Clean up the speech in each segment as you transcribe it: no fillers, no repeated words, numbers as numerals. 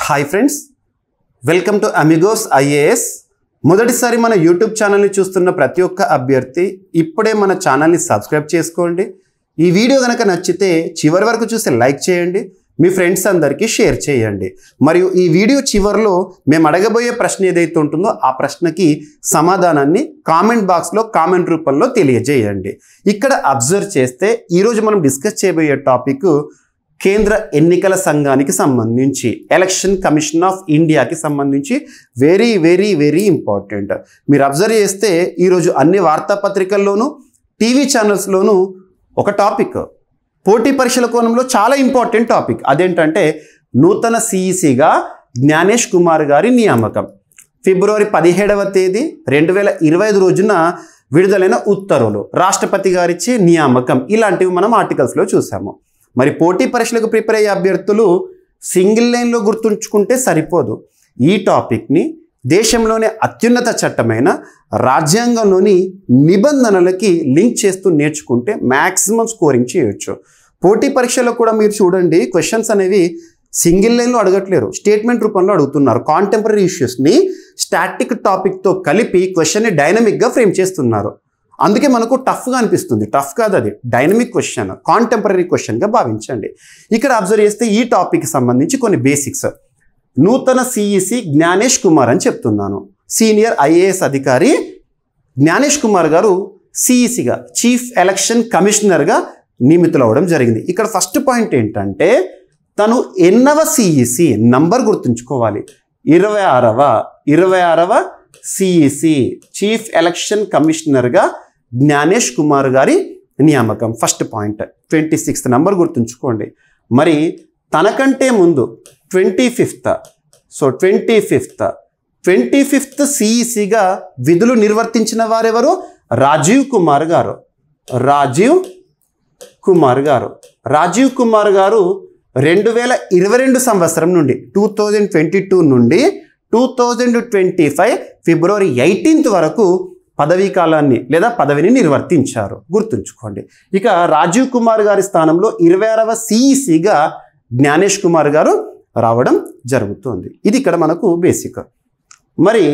Hi friends, welcome to Amigos IAS. మొదటిసారి మన YouTube ఛానల్ని చూస్తున్న ప్రతి ఒక్క అభ్యర్థి ఇప్పుడే మన ఛానల్ని సబ్స్క్రైబ్ చేసుకోండి. ఈ వీడియో కనుక నచ్చితే చివరి వరకు చూసి లైక్ చేయండి, మీ ఫ్రెండ్స్ అందరికీ షేర్ చేయండి. మరియు ఈ వీడియో చివరిలో మేము అడగబోయే ప్రశ్న ఏదైతే ఉంటుందో ఆ ప్రశ్నకి సమాధానాన్ని కామెంట్ బాక్స్లో కామెంట్ రూపంలో తెలియజేయండి. ఇక్కడ అబ్జర్వ్ చేస్తే ఈరోజు మనం డిస్కస్ చేయబోయే టాపిక్ కేంద్ర ఎన్నికల సంఘానికి సంబంధించి, ఎలక్షన్ కమిషన్ ఆఫ్ ఇండియాకి సంబంధించి వెరీ వెరీ వెరీ ఇంపార్టెంట్. మీరు అబ్జర్వ్ చేస్తే ఈరోజు అన్ని వార్తాపత్రికల్లోనూ టీవీ ఛానల్స్లోనూ ఒక టాపిక్ పోటీ పరీక్షల కోణంలో చాలా ఇంపార్టెంట్ టాపిక్. అదేంటంటే నూతన సిఈసిగా జ్ఞానేష్ కుమార్ గారి నియామకం. ఫిబ్రవరి 17వ తేదీ 2025 రోజున విడుదలైన ఉత్తర్వులు, రాష్ట్రపతి గారిచ్చే నియామకం, ఇలాంటివి మనం ఆర్టికల్స్లో చూసాము. మరి పోటీ పరీక్షలకు ప్రిపేర్ అయ్యే అభ్యర్థులు సింగిల్ లైన్లో గుర్తుంచుకుంటే సరిపోదు. ఈ టాపిక్ని దేశంలోనే అత్యున్నత చట్టమైన రాజ్యాంగంలోని నిబంధనలకి లింక్ చేస్తూ నేర్చుకుంటే మ్యాక్సిమం స్కోరింగ్ చేయొచ్చు. పోటీ పరీక్షలో కూడా మీరు చూడండి, క్వశ్చన్స్ అనేవి సింగిల్ లైన్లో అడగట్లేరు, స్టేట్మెంట్ రూపంలో అడుగుతున్నారు. కాంటెంపరీ ఇష్యూస్ని స్టాటిక్ టాపిక్తో కలిపి క్వశ్చన్ని డైనమిక్గా ఫ్రేమ్ చేస్తున్నారు. అందుకే మనకు టఫ్గా అనిపిస్తుంది. టఫ్ కాదు, అది డైనమిక్ క్వశ్చన్, కాంటెంపరీ క్వశ్చన్గా భావించండి. ఇక్కడ అబ్జర్వ్ చేస్తే ఈ టాపిక్కి సంబంధించి కొన్ని బేసిక్స్. నూతన సిఈసి జ్ఞానేష్ కుమార్ అని చెప్తున్నాను. సీనియర్ ఐఏఎస్ అధికారి జ్ఞానేష్ కుమార్ గారు సిఈసిగా, చీఫ్ ఎలక్షన్ కమిషనర్గా నియమితులవ్వడం జరిగింది. ఇక్కడ ఫస్ట్ పాయింట్ ఏంటంటే తను ఎన్నవ సిఈసి నంబర్ గుర్తుంచుకోవాలి. 26వ సిఈసి, చీఫ్ ఎలక్షన్ కమిషనర్గా జ్ఞానేష్ కుమార్ గారి నియామకం. ఫస్ట్ పాయింట్ 26th నంబర్ గుర్తుంచుకోండి. మరి తనకంటే ముందు 25th సిఈసిగా విధులు నిర్వర్తించిన వారెవరు? రాజీవ్ కుమార్ గారు 2022 సంవత్సరం నుండి 2022 నుండి 2025 ఫిబ్రవరి 18th వరకు పదవీ కాలాన్ని లేదా పదవిని నిర్వర్తించారు, గుర్తుంచుకోండి. ఇక రాజీవ్ కుమార్ గారి స్థానంలో 26వ సిఈసిగా జ్ఞానేష్ కుమార్ గారు రావడం జరుగుతుంది. ఇది ఇక్కడ మనకు బేసిక్. మరి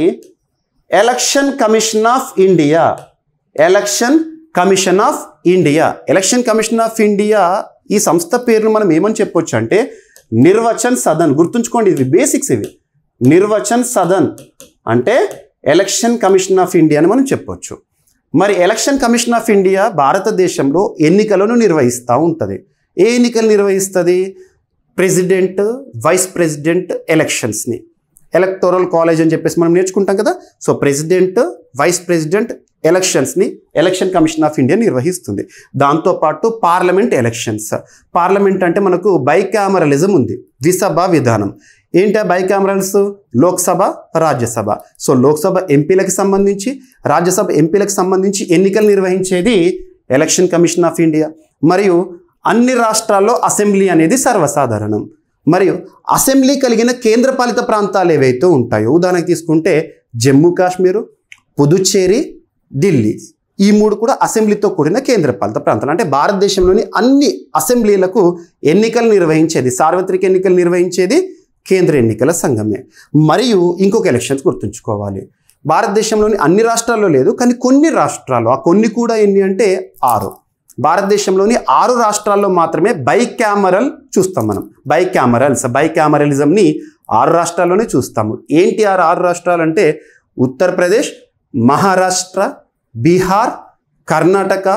ఎలక్షన్ కమిషన్ ఆఫ్ ఇండియా ఈ సంస్థ పేరును మనం ఏమని చెప్పొచ్చు అంటే నిర్వచన్ సదన్. గుర్తుంచుకోండి, ఇవి బేసిక్స్. ఇవి నిర్వచన్ సదన్ అంటే ఎలక్షన్ కమిషన్ ఆఫ్ ఇండియా అని మనం చెప్పొచ్చు. మరి ఎలక్షన్ కమిషన్ ఆఫ్ ఇండియా భారతదేశంలో ఎన్నికలను నిర్వహిస్తూ ఉంటుంది. ఏ ఎన్నికలు నిర్వహిస్తుంది? ప్రెసిడెంట్, వైస్ ప్రెసిడెంట్ ఎలక్షన్స్ని. ఎలక్టోరల్ కాలేజ్ అని చెప్పేసి మనం నేర్చుకుంటాం కదా. సో ప్రెసిడెంట్, వైస్ ప్రెసిడెంట్ ఎలక్షన్స్ని ఎలక్షన్ కమిషన్ ఆఫ్ ఇండియా నిర్వహిస్తుంది. దాంతోపాటు పార్లమెంట్ ఎలక్షన్స్. పార్లమెంట్ అంటే మనకు బైకామరలిజం ఉంది, ద్విసభ విధానం. ఏంటి బైకామరల్స్? లోక్సభ, రాజ్యసభ. సో లోక్సభ ఎంపీలకు సంబంధించి, రాజ్యసభ ఎంపీలకు సంబంధించి ఎన్నికలు నిర్వహించేది ఎలక్షన్ కమిషన్ ఆఫ్ ఇండియా. మరియు అన్ని రాష్ట్రాల్లో అసెంబ్లీ అనేది సర్వసాధారణం. మరియు అసెంబ్లీ కలిగిన కేంద్రపాలిత ప్రాంతాలు ఏవైతే ఉంటాయో, ఉదాహరణకు తీసుకుంటే జమ్మూ కాశ్మీరు, పుదుచ్చేరి, ఢిల్లీ, ఈ 3 కూడా అసెంబ్లీతో కూడిన కేంద్రపాలిత ప్రాంతాలు. అంటే భారతదేశంలోని అన్ని అసెంబ్లీలకు ఎన్నికలు నిర్వహించేది, సార్వత్రిక ఎన్నికలు నిర్వహించేది కేంద్ర ఎన్నికల సంఘమే. మరియు ఇంకొక ఎలక్షన్స్ గుర్తుంచుకోవాలి. భారతదేశంలోని అన్ని రాష్ట్రాల్లో లేదు, కానీ కొన్ని రాష్ట్రాలు, ఆ కొన్ని కూడా ఎన్ని అంటే 6. భారతదేశంలోని 6 రాష్ట్రాల్లో మాత్రమే బైకామరల్ చూస్తాం మనం. బైకామరలిజంని 6 రాష్ట్రాల్లోనే చూస్తాము. ఏంటి 6 రాష్ట్రాలు అంటే ఉత్తరప్రదేశ్, మహారాష్ట్ర, బీహార్, కర్ణాటక,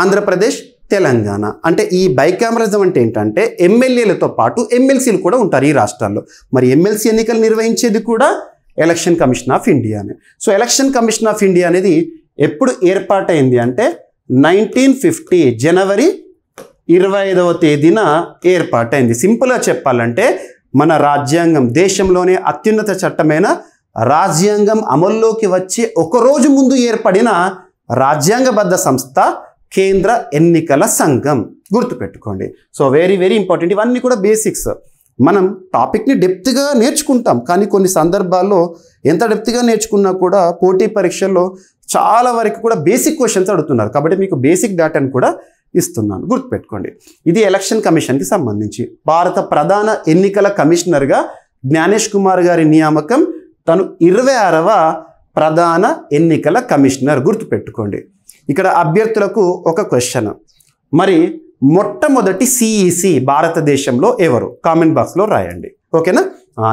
ఆంధ్రప్రదేశ్, తెలంగాణ. అంటే ఈ బైకామరలిజం అంటే ఏంటంటే ఎమ్మెల్యేలతో పాటు ఎమ్మెల్సీలు కూడా ఉంటారు ఈ రాష్ట్రాల్లో. మరి ఎమ్మెల్సీ ఎన్నికలు నిర్వహించేది కూడా ఎలక్షన్ కమిషన్ ఆఫ్ ఇండియానే. So election commission of India అనేది ఎప్పుడు ఏర్పాటైంది అంటే 1950 జనవరి 25వ తేదీన ఏర్పాటైంది. సింపుల్గా చెప్పాలంటే మన రాజ్యాంగం, దేశంలోనే అత్యున్నత చట్టమైన రాజ్యాంగం అమల్లోకి వచ్చి ఒకరోజు ముందు ఏర్పడిన రాజ్యాంగబద్ధ సంస్థ కేంద్ర ఎన్నికల సంఘం. గుర్తుపెట్టుకోండి. So very very important. ఇవన్నీ కూడా బేసిక్స్. మనం టాపిక్ని డెప్త్గా నేర్చుకుంటాం, కానీ కొన్ని సందర్భాల్లో ఎంత డెప్త్గా నేర్చుకున్నా కూడా పోటీ పరీక్షల్లో చాలా వరకు కూడా బేసిక్ క్వశ్చన్స్ అడుగుతున్నారు. కాబట్టి మీకు బేసిక్ డేటాను కూడా ఇస్తున్నాను, గుర్తుపెట్టుకోండి. ఇది ఎలక్షన్ కమిషన్కి సంబంధించి. భారత ప్రధాన ఎన్నికల కమిషనర్గా జ్ఞానేష్ కుమార్ గారి నియామకం. తను 26వ ప్రధాన ఎన్నికల కమిషనర్. గుర్తుపెట్టుకోండి. ఇక్కడ అభ్యర్థులకు ఒక క్వశ్చన్, మరి మొట్టమొదటి సిఈసి భారతదేశంలో ఎవరు? కామెంట్ బాక్స్లో రాయండి. ఓకేనా?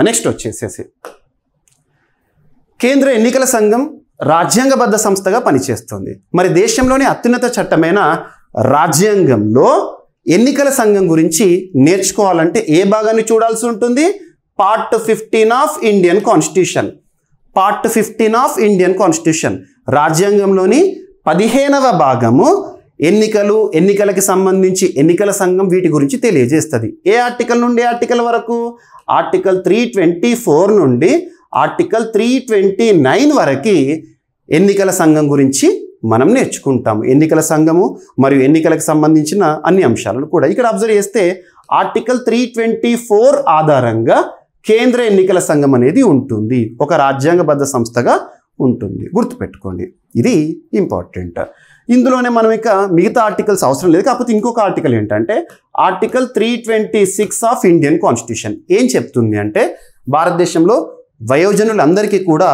నెక్స్ట్ వచ్చేసేసి కేంద్ర ఎన్నికల సంఘం రాజ్యాంగబద్ధ సంస్థగా పనిచేస్తుంది. మరి దేశంలోని అత్యున్నత చట్టమైన రాజ్యాంగంలో ఎన్నికల సంఘం గురించి నేర్చుకోవాలంటే ఏ భాగాన్ని చూడాల్సి ఉంటుంది? Part 15 of Indian constitution. Part 15 of Indian constitution రాజ్యాంగంలోని 15వ భాగము ఎన్నికలకి సంబంధించి ఎన్నికల సంఘం వీటి గురించి తెలియజేస్తుంది. ఏ ఆర్టికల్ నుండి ఆర్టికల్ వరకు? ఆర్టికల్ 324 నుండి ఆర్టికల్ 329 వరకు ఎన్నికల సంఘం గురించి మనం నేర్చుకుంటాము. ఎన్నికల సంఘము మరియు ఎన్నికలకు సంబంధించిన అన్ని అంశాలను కూడా ఇక్కడ అబ్జర్వ్ చేస్తే ఆర్టికల్ 324 ఆధారంగా కేంద్ర ఎన్నికల సంఘం అనేది ఉంటుంది. ఒక రాజ్యాంగబద్ధ సంస్థగా ఉంటుంది. గుర్తుపెట్టుకోండి, ఇది ఇంపార్టెంట్. ఇందులోనే మనం ఇక మిగతా ఆర్టికల్స్ అవసరం లేదు. కాకపోతే ఇంకొక ఆర్టికల్ ఏంటంటే ఆర్టికల్ 326 ఆఫ్ ఇండియన్ కాన్స్టిట్యూషన్ ఏం చెప్తుంది అంటే భారతదేశంలో వయోజనులందరికీ కూడా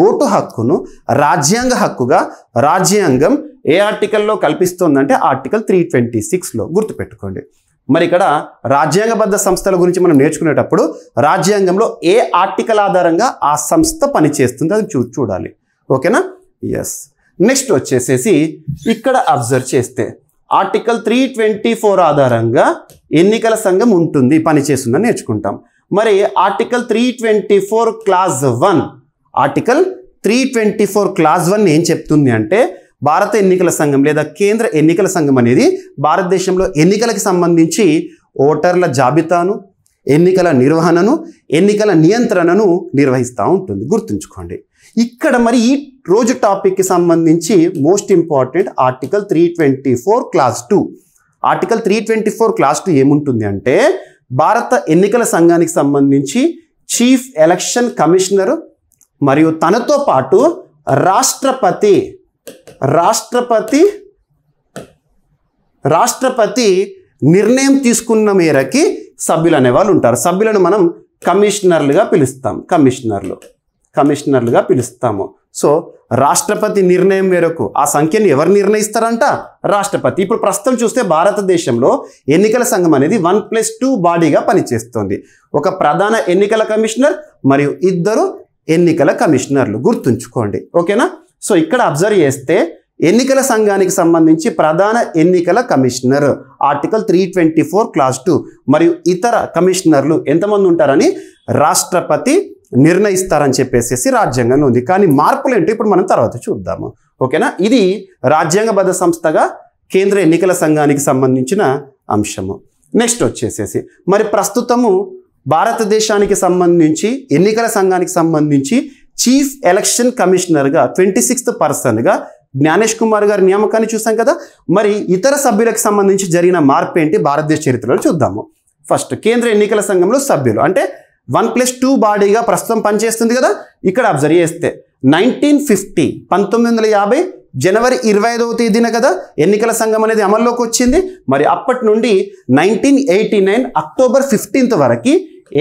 ఓటు హక్కును రాజ్యాంగ హక్కుగా రాజ్యాంగం ఏ ఆర్టికల్లో కల్పిస్తుందంటే ఆర్టికల్ 326లో. గుర్తుపెట్టుకోండి. మరి ఇక్కడ రాజ్యాంగబద్ధ సంస్థల గురించి మనం నేర్చుకునేటప్పుడు రాజ్యాంగంలో ఏ ఆర్టికల్ ఆధారంగా ఆ సంస్థ పనిచేస్తుంది అది చూడాలి. ఓకేనా? ఎస్. నెక్స్ట్ వచ్చేసేసి ఇక్కడ అబ్జర్వ్ చేస్తే ఆర్టికల్ 324 ఆధారంగా ఎన్నికల సంఘం ఉంటుంది, పనిచేస్తుందని నేర్చుకుంటాం. మరి ఆర్టికల్ 324 క్లాజ్ 1 ఆర్టికల్ 324 క్లాజ్ 1 ఏం చెప్తుంది అంటే భారత ఎన్నికల సంఘం లేదా కేంద్ర ఎన్నికల సంఘం అనేది భారతదేశంలో ఎన్నికలకు సంబంధించి ఓటర్ల జాబితాను, ఎన్నికల నిర్వహణను, ఎన్నికల నియంత్రణను నిర్వహిస్తూ ఉంటుంది. గుర్తుంచుకోండి. ఇక్కడ మరి ఈ రోజు టాపిక్కి సంబంధించి most important article 324 clause 2. Article 324 clause 2 ఏముంటుంది అంటే భారత ఎన్నికల సంఘానికి సంబంధించి చీఫ్ ఎలక్షన్ కమిషనర్ మరియు తనతో పాటు రాష్ట్రపతి నిర్ణయం తీసుకున్న మేరకి సభ్యులు అనేవాళ్ళు ఉంటారు. సభ్యులను మనం కమిషనర్లుగా పిలుస్తాము. సో రాష్ట్రపతి నిర్ణయం మేరకు ఆ సంఖ్యను ఎవరు నిర్ణయిస్తారంట? రాష్ట్రపతి. ఇప్పుడు ప్రస్తుతం చూస్తే భారతదేశంలో ఎన్నికల సంఘం అనేది 1+2 బాడీగా పనిచేస్తుంది. ఒక ప్రధాన ఎన్నికల కమిషనర్ మరియు 2 ఎన్నికల కమిషనర్లు. గుర్తుంచుకోండి. ఓకేనా? సో ఇక్కడ అబ్జర్వ్ చేస్తే ఎన్నికల సంఘానికి సంబంధించి ప్రధాన ఎన్నికల కమిషనర్ ఆర్టికల్ 324 క్లాజ్ 2 మరియు ఇతర కమిషనర్లు ఎంతమంది ఉంటారని రాష్ట్రపతి నిర్ణయిస్తారని చెప్పేసి రాజ్యాంగంలో ఉంది. కానీ మార్పులు ఏంటో ఇప్పుడు మనం తర్వాత చూద్దాము. ఓకేనా? ఇది రాజ్యాంగబద్ధ సంస్థగా కేంద్ర ఎన్నికల సంఘానికి సంబంధించిన అంశము. నెక్స్ట్ వచ్చేసేసి మరి ప్రస్తుతము భారతదేశానికి సంబంధించి ఎన్నికల సంఘానికి సంబంధించి చీఫ్ ఎలక్షన్ కమిషనర్గా 26th పర్సన్గా జ్ఞానేష్ కుమార్ గారి నియామకాన్ని చూసాం కదా. మరి ఇతర సభ్యులకు సంబంధించి జరిగిన మార్పు ఏంటి భారతదేశ చరిత్రలో చూద్దాము. ఫస్ట్ కేంద్ర ఎన్నికల సంఘంలో సభ్యులు అంటే 1+2 బాడీగా ప్రస్తుతం పనిచేస్తుంది కదా. ఇక్కడ అబ్జర్వ్ చేస్తే 1950 జనవరి 25వ తేదీన కదా ఎన్నికల సంఘం అనేది అమల్లోకి వచ్చింది. మరి అప్పటి నుండి 1989 అక్టోబర్ 15th వరకు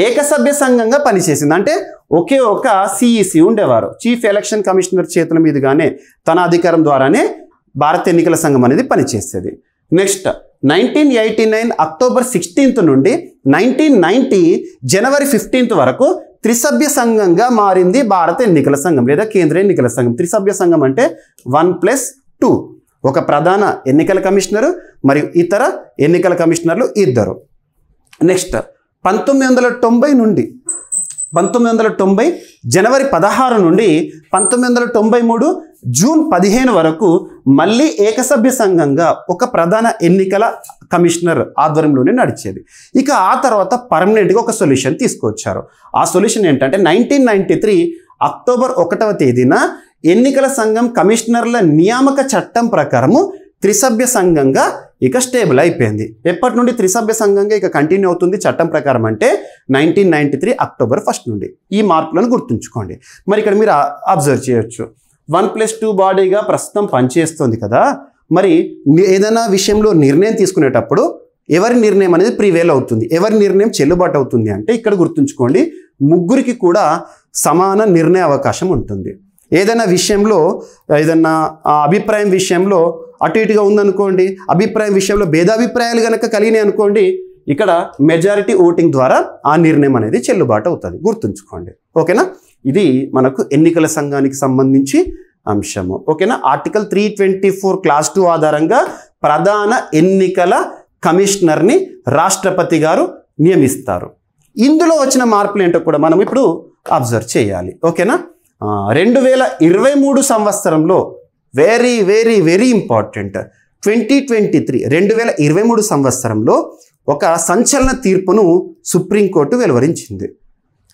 ఏకసభ్య సంఘంగా పనిచేసింది. అంటే ఒకే ఒక సిఈసి ఉండేవారు. చీఫ్ ఎలక్షన్ కమిషనర్ చేతుల మీదుగానే తన అధికారం ద్వారానే భారత ఎన్నికల సంఘం అనేది పనిచేసేది. నెక్స్ట్ 1989 అక్టోబర్ 16th నుండి 1990 జనవరి 15th వరకు త్రిసభ్య సంఘంగా మారింది భారత ఎన్నికల సంఘం లేదా కేంద్ర ఎన్నికల సంఘం. త్రిసభ్య సంఘం అంటే 1+2 ఒక ప్రధాన ఎన్నికల కమిషనరు మరియు ఇతర ఎన్నికల కమిషనర్లు 2. నెక్స్ట్ 1990 జనవరి 16 నుండి 1993 జూన్ 15 వరకు మళ్ళీ ఏకసభ్య సంఘంగా ఒక ప్రధాన ఎన్నికల కమిషనర్ ఆధ్వర్యంలోనే నడిచేది. ఇక ఆ తర్వాత పర్మనెంట్గా ఒక సొల్యూషన్ తీసుకొచ్చారు. ఆ సొల్యూషన్ ఏంటంటే 1993 అక్టోబర్ 1వ తేదీన ఎన్నికల సంఘం కమిషనర్ల నియామక చట్టం ప్రకారము త్రిసభ్య సంఘంగా ఇక స్టేబుల్ అయిపోయింది. ఎప్పటి నుండి త్రిసభ్య సంఘంగా ఇక కంటిన్యూ అవుతుంది చట్టం ప్రకారం అంటే 1993 అక్టోబర్ 1 నుండి. ఈ మార్పులను గుర్తుంచుకోండి. మరి ఇక్కడ మీరు అబ్జర్వ్ చేయొచ్చు 1+2 బాడీగా ప్రస్తుతం పనిచేస్తుంది కదా. మరి ఏదైనా విషయంలో నిర్ణయం తీసుకునేటప్పుడు ఎవరి నిర్ణయం అనేది ప్రివేల్ అవుతుంది, ఎవరి నిర్ణయం చెల్లుబాటు అవుతుంది అంటే ఇక్కడ గుర్తుంచుకోండి ముగ్గురికి కూడా సమాన నిర్ణయ అవకాశం ఉంటుంది. ఏదైనా విషయంలో ఏదైనా అభిప్రాయం విషయంలో అటు ఇటుగా ఉందనుకోండి, అభిప్రాయం విషయంలో భేదాభిప్రాయాలు కనుక కలిగినాయి అనుకోండి, ఇక్కడ మెజారిటీ ఓటింగ్ ద్వారా ఆ నిర్ణయం అనేది చెల్లుబాటు అవుతుంది. గుర్తుంచుకోండి. ఓకేనా? ఇది మనకు ఎన్నికల సంఘానికి సంబంధించి అంశము. ఓకేనా? ఆర్టికల్ 324 క్లాస్ 2 ఆధారంగా ప్రధాన ఎన్నికల కమిషనర్ని రాష్ట్రపతి గారు నియమిస్తారు. ఇందులో వచ్చిన మార్పులు ఏంటో కూడా మనం ఇప్పుడు అబ్జర్వ్ చేయాలి. ఓకేనా? 2023 సంవత్సరంలో వెరీ వెరీ వెరీ ఇంపార్టెంట్ 2023 సంవత్సరంలో ఒక సంచలన తీర్పును సుప్రీంకోర్టు వెలువరించింది.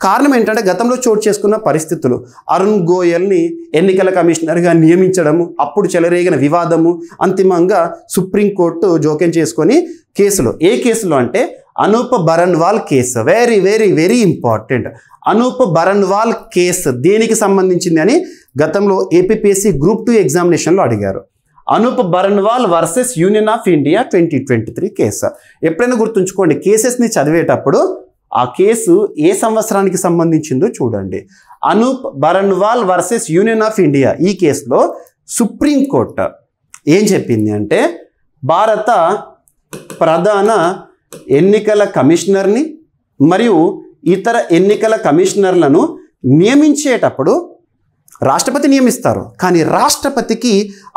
కారణం ఏంటంటే గతంలో చోటు చేసుకున్న పరిస్థితులు, అరుణ్ గోయల్ని ఎన్నికల కమిషనర్గా నియమించడము, అప్పుడు చెలరేగిన వివాదము, అంతిమంగా సుప్రీంకోర్టు జోక్యం చేసుకొని కేసులో, ఏ కేసులో అంటే Anoop Baranwal case. Very very very important. Anoop Baranwal case దేనికి సంబంధించింది అని గతంలో ఏపీపీఎస్సీ గ్రూప్ 2 ఎగ్జామినేషన్లో అడిగారు. Anoop Baranwal versus Union of India 2023 case. ఎప్పుడైనా గుర్తుంచుకోండి, కేసెస్ని చదివేటప్పుడు ఆ కేసు ఏ సంవత్సరానికి సంబంధించిందో చూడండి. Anoop Baranwal versus Union of India ఈ కేసులో సుప్రీంకోర్టు ఏం చెప్పింది అంటే, భారత ప్రధాన ఎన్నికల కమిషనర్ని మరియు ఇతర ఎన్నికల కమిషనర్లను నియమించేటప్పుడు రాష్ట్రపతి నియమిస్తారు, కానీ రాష్ట్రపతికి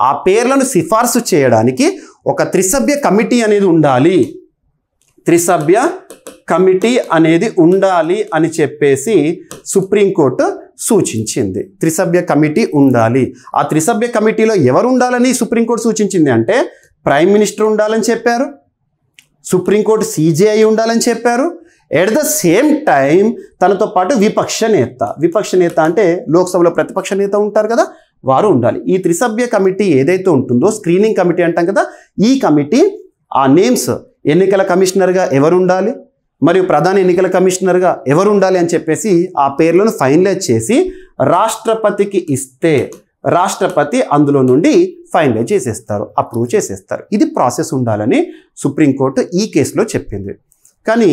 ఆ పేర్లను సిఫార్సు చేయడానికి ఒక త్రిసభ్య కమిటీ అనేది ఉండాలి. త్రిసభ్య కమిటీ అనేది ఉండాలి అని చెప్పేసి సుప్రీంకోర్టు సూచించింది. త్రిసభ్య కమిటీ ఉండాలి. ఆ త్రిసభ్య కమిటీలో ఎవరు ఉండాలని సుప్రీంకోర్టు సూచించింది అంటే, ప్రైమ్ మినిస్టర్ ఉండాలని చెప్పారు, సుప్రీంకోర్టు సిజేఐ ఉండాలని చెప్పారు. ఎట్ ద సేమ్ టైం తనతో పాటు విపక్ష నేత అంటే లోక్సభలో ప్రతిపక్ష నేత ఉంటారు కదా, వారు ఉండాలి. ఈ త్రిసభ్య కమిటీ ఏదైతే ఉంటుందో, స్క్రీనింగ్ కమిటీ అంటాం కదా, ఈ కమిటీ ఆ నేమ్స్ ఎన్నికల కమిషనర్గా ఎవరు ఉండాలి మరియు ప్రధాన ఎన్నికల కమిషనర్గా ఎవరు ఉండాలి అని చెప్పేసి ఆ పేర్లను ఫైనలైజ్ చేసి రాష్ట్రపతికి ఇస్తే రాష్ట్రపతి అందులో నుండి ఫైనలైజ్ చేసేస్తారు, అప్రూవ్ చేసేస్తారు. ఇది ప్రాసెస్ ఉండాలని సుప్రీంకోర్టు ఈ కేసులో చెప్పింది. కానీ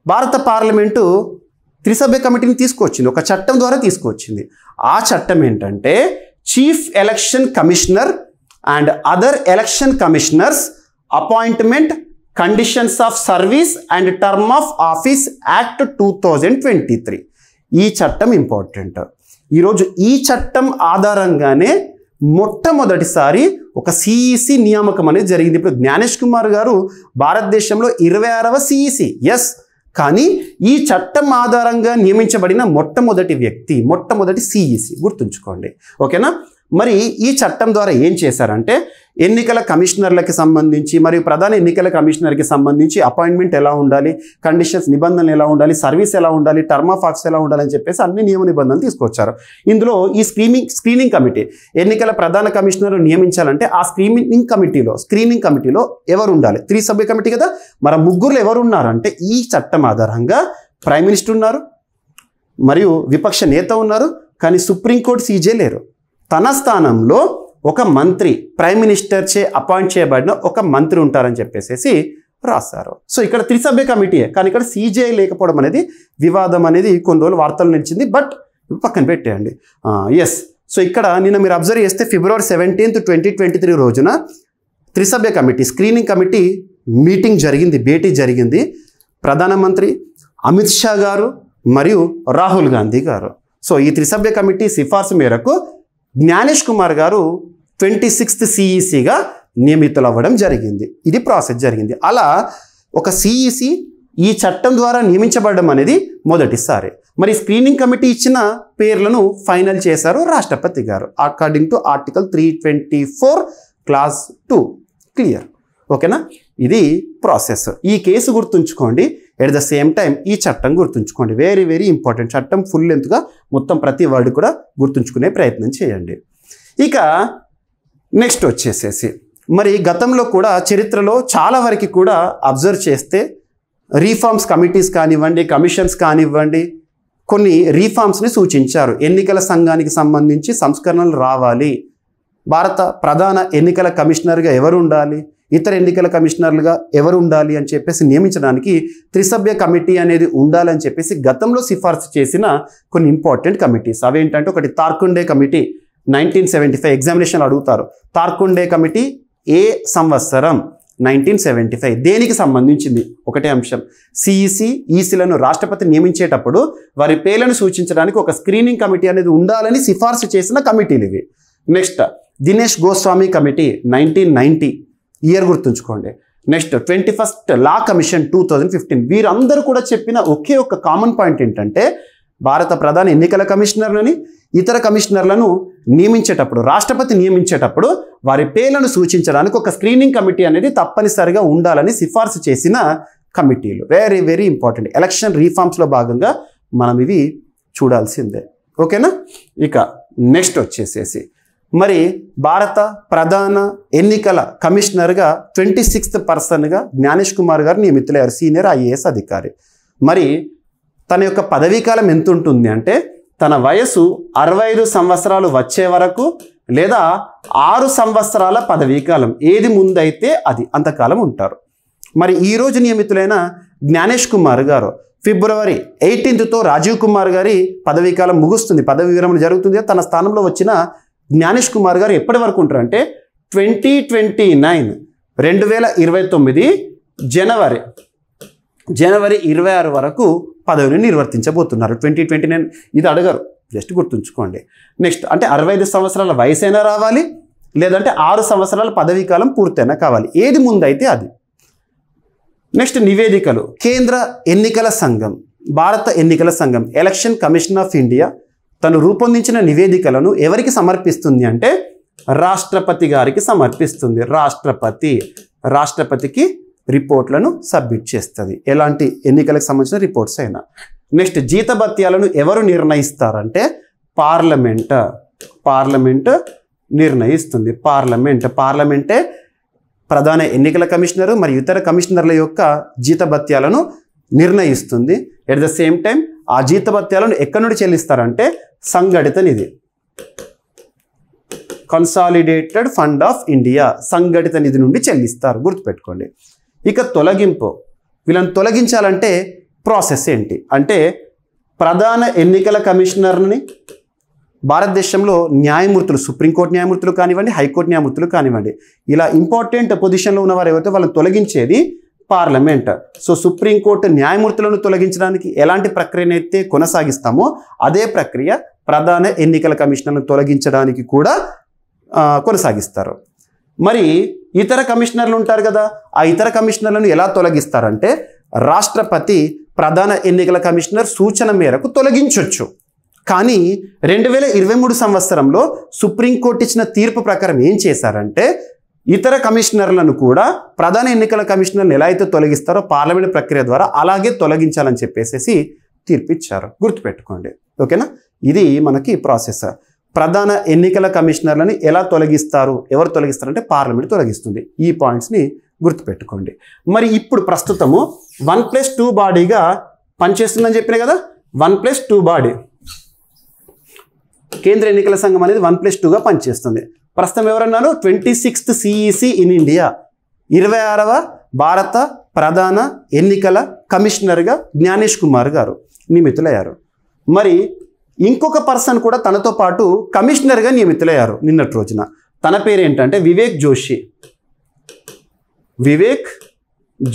భారత పార్లమెంటు త్రిసభ్య కమిటీని తీసుకొచ్చింది, ఒక చట్టం ద్వారా తీసుకొచ్చింది. ఆ చట్టం ఏంటంటే chief election commissioner and other election commissioners appointment conditions of service and term of office act 2023. ఈ చట్టం ఇంపార్టెంట్. ఈరోజు ఈ చట్టం ఆధారంగానే మొట్టమొదటిసారి ఒక సిఈసి నియామకం అనేది జరిగింది. ఇప్పుడు జ్ఞానేష్ కుమార్ గారు భారతదేశంలో 26వ సిఈసి, ఎస్, కానీ ఈ చట్టం ఆధారంగా నియమించబడిన మొట్టమొదటి సిఈసి. గుర్తుంచుకోండి. ఓకేనా? మరి ఈ చట్టం ద్వారా ఏం చేశారంటే, ఎన్నికల కమిషనర్లకి సంబంధించి మరియు ప్రధాన ఎన్నికల కమిషనర్కి సంబంధించి అపాయింట్మెంట్ ఎలా ఉండాలి, కండిషన్స్ నిబంధనలు ఎలా ఉండాలి, సర్వీస్ ఎలా ఉండాలి, టర్మ్ ఆఫ్ ఆఫీస్ ఎలా ఉండాలని చెప్పేసి అన్ని నియమ నిబంధనలు తీసుకొచ్చారు. ఇందులో ఈ స్క్రీనింగ్ కమిటీ, ఎన్నికల ప్రధాన కమిషనర్ నియమించాలంటే ఆ స్క్రీనింగ్ కమిటీలో ఎవరు ఉండాలి? త్రిసభ్య కమిటీ కదా, మరి ముగ్గురు ఎవరు ఉన్నారంటే ఈ చట్టం ఆధారంగా ప్రైమ్ మినిస్టర్ ఉన్నారు మరియు విపక్ష నేత ఉన్నారు, కానీ సుప్రీంకోర్టు సీజే లేరు. తన స్థానంలో ఒక మంత్రి, ప్రైమ్ మినిస్టర్ చే అపాయింట్ చేయబడిన ఒక మంత్రి ఉంటారని చెప్పేసి రాశారు. సో ఇక్కడ త్రిసభ్య కమిటీయే, కానీ ఇక్కడ సీజేఐ లేకపోవడం అనేది వివాదం అనేది కొన్ని రోజులు వార్తలు నిలిచింది. బట్ పక్కన పెట్టేయండి. ఎస్, సో ఇక్కడ నిన్న మీరు అబ్జర్వ్ చేస్తే February 17, 2023 రోజున త్రిసభ్య కమిటీ, స్క్రీనింగ్ కమిటీ మీటింగ్ జరిగింది, భేటీ జరిగింది. ప్రధానమంత్రి అమిత్ షా గారు మరియు రాహుల్ గాంధీ గారు. సో ఈ త్రిసభ్య కమిటీ సిఫార్సు మేరకు జ్ఞానేష్ కుమార్ గారు 26th సిఈసిగా నియమితులు అవ్వడం జరిగింది. ఇది ప్రాసెస్ జరిగింది. అలా ఒక సిఈసి ఈ చట్టం ద్వారా నియమించబడడం అనేది మొదటిసారి. మరి స్క్రీనింగ్ కమిటీ ఇచ్చిన పేర్లను ఫైనల్ చేశారు రాష్ట్రపతి గారు according to article 324 class 2. Clear? ఓకేనా? ఇది ప్రాసెస్. ఈ కేసు గుర్తుంచుకోండి. ఎట్ ద సేమ్ టైం ఈ చట్టం గుర్తుంచుకోండి. Very very important. చట్టం ఫుల్ లెంత్గా మొత్తం ప్రతి వర్డ్ కూడా గుర్తుంచుకునే ప్రయత్నం చేయండి. ఇక నెక్స్ట్ వచ్చేసేసి మరి గతంలో కూడా చరిత్రలో చాలా వరకు కూడా అబ్జర్వ్ చేస్తే రీఫార్మ్స్ కమిటీస్ కానివ్వండి, కమిషన్స్ కానివ్వండి, కొన్ని రీఫార్మ్స్ని సూచించారు. ఎన్నికల సంఘానికి సంబంధించి సంస్కరణలు రావాలి, భారత ప్రధాన ఎన్నికల కమిషనర్గా ఎవరు ఉండాలి, ఇతర ఎన్నికల కమిషనర్లుగా ఎవరు ఉండాలి అని చెప్పేసి నియమించడానికి త్రిసభ్య కమిటీ అనేది ఉండాలని చెప్పేసి గతంలో సిఫార్సు చేసిన కొన్ని ఇంపార్టెంట్ కమిటీస్. అవేంటంటే ఒకటి తార్కుండే కమిటీ 1975 ఎగ్జామినేషన్ అడుగుతారు. తార్కుండే కమిటీ ఏ సంవత్సరం? 1975. దేనికి సంబంధించింది? ఒకటే అంశం. సిఈసి ఈసీలను రాష్ట్రపతి నియమించేటప్పుడు వారి పేర్లను సూచించడానికి ఒక స్క్రీనింగ్ కమిటీ అనేది ఉండాలని సిఫార్సు చేసిన కమిటీలు ఇవి. Next Dinesh Goswami committee 1990 year గుర్తుంచుకోండి. Next 21st law commission 2015. వీరందరూ కూడా చెప్పిన ఒకే ఒక కామన్ పాయింట్ ఏంటంటే భారత ప్రధాన ఎన్నికల కమిషనర్లని ఇతర కమిషనర్లను నియమించేటప్పుడు రాష్ట్రపతి నియమించేటప్పుడు వారి పేర్లను సూచించడానికి ఒక స్క్రీనింగ్ కమిటీ అనేది తప్పనిసరిగా ఉండాలని సిఫార్సు చేసిన కమిటీలు. Very very important. ఎలక్షన్ రీఫార్మ్స్లో భాగంగా మనం ఇవి చూడాల్సిందే. ఓకేనా? ఇక నెక్స్ట్ వచ్చేసేసి మరి భారత ప్రధాన ఎన్నికల కమిషనర్గా 26th పర్సన్గా జ్ఞానేష్ కుమార్ గారు నియమితులయ్యారు, సీనియర్ ఐఏఎస్ అధికారి. మరి తన యొక్క పదవీకాలం ఎంత ఉంటుంది అంటే తన వయసు 65 సంవత్సరాలు వచ్చే వరకు లేదా 6 సంవత్సరాల పదవీకాలం, ఏది ముందైతే అది అంతకాలం ఉంటారు. మరి ఈరోజు నియమితులైన జ్ఞానేష్ కుమార్ గారు February 18తో రాజీవ్ కుమార్ గారి పదవీకాలం ముగుస్తుంది, పదవీ విరమణ జరుగుతుంది. తన స్థానంలో వచ్చిన జ్ఞానేష్ కుమార్ గారు ఎప్పటి వరకు ఉంటారంటే 2029 జనవరి 26 వరకు పదవిని నిర్వర్తించబోతున్నారు. 2029 ఇది అడగరు, జస్ట్ గుర్తుంచుకోండి. నెక్స్ట్ అంటే 65 సంవత్సరాల వయసైనా రావాలి, లేదంటే 6 సంవత్సరాల పదవీకాలం పూర్తయినా కావాలి, ఏది ముందైతే అది. నెక్స్ట్ నివేదికలు. కేంద్ర ఎన్నికల సంఘం, భారత ఎన్నికల సంఘం ఎలక్షన్ కమిషన్ ఆఫ్ ఇండియా తను రూపొందించిన నివేదికలను ఎవరికి సమర్పిస్తుంది అంటే రాష్ట్రపతి గారికి సమర్పిస్తుంది. రాష్ట్రపతికి రిపోర్ట్లను సబ్మిట్ చేస్తుంది, ఎలాంటి ఎన్నికలకు సంబంధించిన రిపోర్ట్స్ అయినా. నెక్స్ట్ జీతభత్యాలను ఎవరు నిర్ణయిస్తారంటే పార్లమెంట్ నిర్ణయిస్తుంది. పార్లమెంటే ప్రధాన ఎన్నికల కమిషనరు మరియు ఇతర కమిషనర్ల యొక్క జీతభత్యాలను నిర్ణయిస్తుంది. ఎట్ ద సేమ్ టైం ఆ జీతభత్యాలను ఎక్కడి నుండి చెల్లిస్తారంటే సంఘటిత నిధి, కన్సాలిడేటెడ్ ఫండ్ ఆఫ్ ఇండియా, సంఘటిత నిధి నుండి చెల్లిస్తారు, గుర్తుపెట్టుకోండి. ఇక తొలగింపు, వీళ్ళని తొలగించాలంటే ప్రాసెస్ ఏంటి అంటే ప్రధాన ఎన్నికల కమిషనర్ని భారతదేశంలో న్యాయమూర్తులు, సుప్రీంకోర్టు న్యాయమూర్తులు కానివ్వండి, హైకోర్టు న్యాయమూర్తులు కానివ్వండి, ఇలా ఇంపార్టెంట్ పొజిషన్లో ఉన్నవారు ఎవరైతే వాళ్ళని తొలగించేది పార్లమెంట్. సో సుప్రీంకోర్టు న్యాయమూర్తులను తొలగించడానికి ఎలాంటి ప్రక్రియనైతే కొనసాగిస్తామో అదే ప్రక్రియ ప్రధాన ఎన్నికల కమిషనర్ను తొలగించడానికి కూడా కొనసాగిస్తారు. మరి ఇతర కమిషనర్లు ఉంటారు కదా, ఆ ఇతర కమిషనర్లను ఎలా తొలగిస్తారంటే రాష్ట్రపతి ప్రధాన ఎన్నికల కమిషనర్ సూచన మేరకు తొలగించవచ్చు. కానీ 2023 సంవత్సరంలో సుప్రీంకోర్టు ఇచ్చిన తీర్పు ప్రకారం ఏం చేశారంటే ఇతర కమిషనర్లను కూడా ప్రధాన ఎన్నికల కమిషనర్లు ఎలా అయితే తొలగిస్తారో పార్లమెంట్ ప్రక్రియ ద్వారా అలాగే తొలగించాలని చెప్పేసి తీర్పు ఇచ్చారు, గుర్తుపెట్టుకోండి. ఓకేనా? ఇది మనకి ప్రాసెస్. ప్రధాన ఎన్నికల కమిషనర్లని ఎలా తొలగిస్తారు, ఎవరు తొలగిస్తారంటే పార్లమెంట్ తొలగిస్తుంది. ఈ పాయింట్స్ని గుర్తుపెట్టుకోండి. మరి ఇప్పుడు ప్రస్తుతము 1+2 బాడీగా పనిచేస్తుందని చెప్పిన కదా, 1+2 బాడీ కేంద్ర ఎన్నికల సంఘం అనేది 1+2గా పనిచేస్తుంది. ప్రస్తుతం ఎవరన్నారు? 26th CEC ఇన్ ఇండియా, 26వ భారత ప్రధాన ఎన్నికల కమిషనర్గా జ్ఞానేష్ కుమార్ గారు నియమితులయ్యారు. మరి ఇంకొక పర్సన్ కూడా తనతో పాటు కమిషనర్గా నియమితులయ్యారు నిన్నటి రోజున. తన పేరు ఏంటంటే వివేక్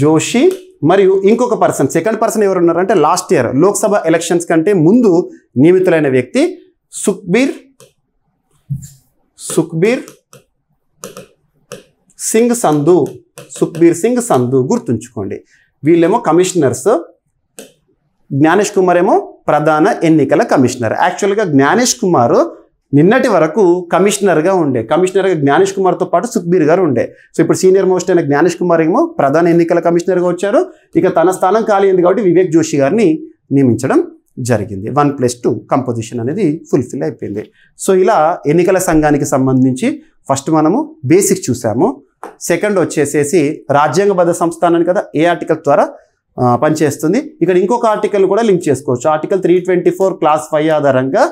జోషి మరియు ఇంకొక పర్సన్, సెకండ్ పర్సన్ ఎవరు ఉన్నారంటే లాస్ట్ ఇయర్ లోక్సభ ఎలక్షన్స్ కంటే ముందు నియమితులైన వ్యక్తి సుఖ్బీర్ సింగ్ సంధు, గుర్తుంచుకోండి. వీళ్ళేమో కమిషనర్స్, జ్ఞానేష్ కుమార్ ఏమో ప్రధాన ఎన్నికల కమిషనర్. యాక్చువల్గా జ్ఞానేష్ కుమార్ నిన్నటి వరకు కమిషనర్గా జ్ఞానేష్ కుమార్తో పాటు సుఖ్బీర్ గారు ఉండే. సో ఇప్పుడు సీనియర్ మోస్ట్ అయిన జ్ఞానేష్ కుమార్ ఏమో ప్రధాన ఎన్నికల కమిషనర్గా వచ్చారు. ఇక తన స్థానం ఖాళీ అయింది కాబట్టి వివేక్ జోషి గారిని నియమించడం జరిగింది. 1+2 కంపోజిషన్ అనేది ఫుల్ఫిల్ అయిపోయింది. సో ఇలా ఎన్నికల సంఘానికి సంబంధించి ఫస్ట్ మనము బేసిక్ చూసాము. సెకండ్ వచ్చేసేసి రాజ్యాంగబద్ధ సంస్థానాన్ని కదా, ఏ ఆర్టికల్ ద్వారా పనిచేస్తుంది. ఇక్కడ ఇంకొక ఆర్టికల్ కూడా లింక్ చేసుకోవచ్చు. ఆర్టికల్ 324 క్లాస్ 5 ఆధారంగా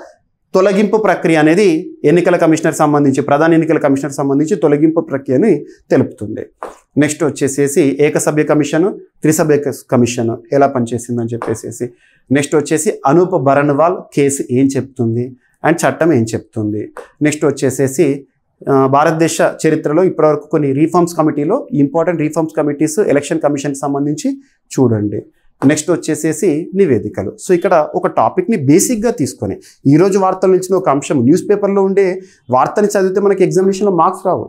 తొలగింపు ప్రక్రియ అనేది ఎన్నికల కమిషనర్ సంబంధించి, ప్రధాన ఎన్నికల కమిషనర్ సంబంధించి తొలగింపు ప్రక్రియని తెలుపుతుంది. నెక్స్ట్ వచ్చేసేసి ఏకసభ్య కమిషన్, త్రిసభ్య కమిషన్ ఎలా పనిచేసిందని చెప్పేసి, నెక్స్ట్ వచ్చేసి అనూప్ బర్న్వాల్ కేసు ఏం చెప్తుంది అండ్ చట్టం ఏం చెప్తుంది. నెక్స్ట్ వచ్చేసేసి భారతదేశ చరిత్రలో ఇప్పటివరకు కొన్ని రీఫార్మ్స్ కమిటీలో ఇంపార్టెంట్ రీఫార్మ్స్ కమిటీస్ ఎలక్షన్ కమిషన్కి సంబంధించి చూడండి. నెక్స్ట్ వచ్చేసేసి నివేదికలు. సో ఇక్కడ ఒక టాపిక్ని బేసిక్గా తీసుకొని ఈరోజు వార్తల నుంచి ఒక అంశం న్యూస్ పేపర్లో ఉండే వార్తని చదివితే మనకి ఎగ్జామినేషన్లో మార్క్స్ రావు.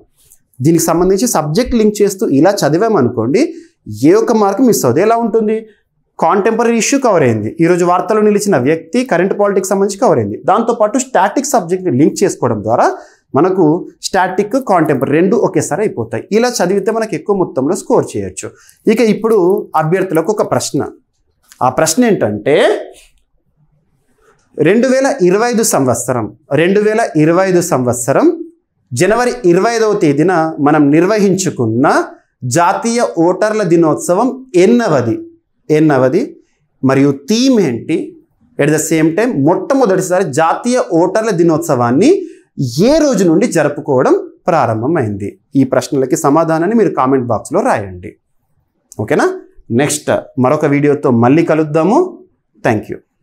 దీనికి సంబంధించి సబ్జెక్ట్ లింక్ చేస్తూ ఇలా చదివామనుకోండి ఏ ఒక్క మార్క్ మిస్ అవుతుంది. ఎలా ఉంటుంది, కాంటెంపరీ ఇష్యూ కవర్ అయింది, ఈరోజు వార్తలో నిలిచిన వ్యక్తి, కరెంట్ పాలిటిక్స్ సంబంధించి కవర్ అయింది, దాంతోపాటు స్టాటిక్ సబ్జెక్ట్ని లింక్ చేసుకోవడం ద్వారా మనకు స్టాటిక్ కాంటెంపరీ రెండు ఒకేసారి అయిపోతాయి. ఇలా చదివితే మనకు ఎక్కువ మొత్తంలో స్కోర్ చేయొచ్చు. ఇక ఇప్పుడు అభ్యర్థులకు ఒక ప్రశ్న. ఆ ప్రశ్న ఏంటంటే 2025 సంవత్సరం జనవరి 25వ తేదీన మనం నిర్వహించుకున్న జాతీయ ఓటర్ల దినోత్సవం ఎన్నవది మరియు థీమ్ ఏంటి? ఎట్ ద సేమ్ టైం మొట్టమొదటిసారి జాతీయ ఓటర్ల దినోత్సవాన్ని ఏ రోజు నుండి జరుపుకోవడం ప్రారంభమైంది? ఈ ప్రశ్నలకి సమాధానాన్ని మీరు కామెంట్ బాక్స్లో రాయండి. ఓకేనా? నెక్స్ట్ మరొక వీడియోతో మళ్ళీ కలుద్దాము. Thank you.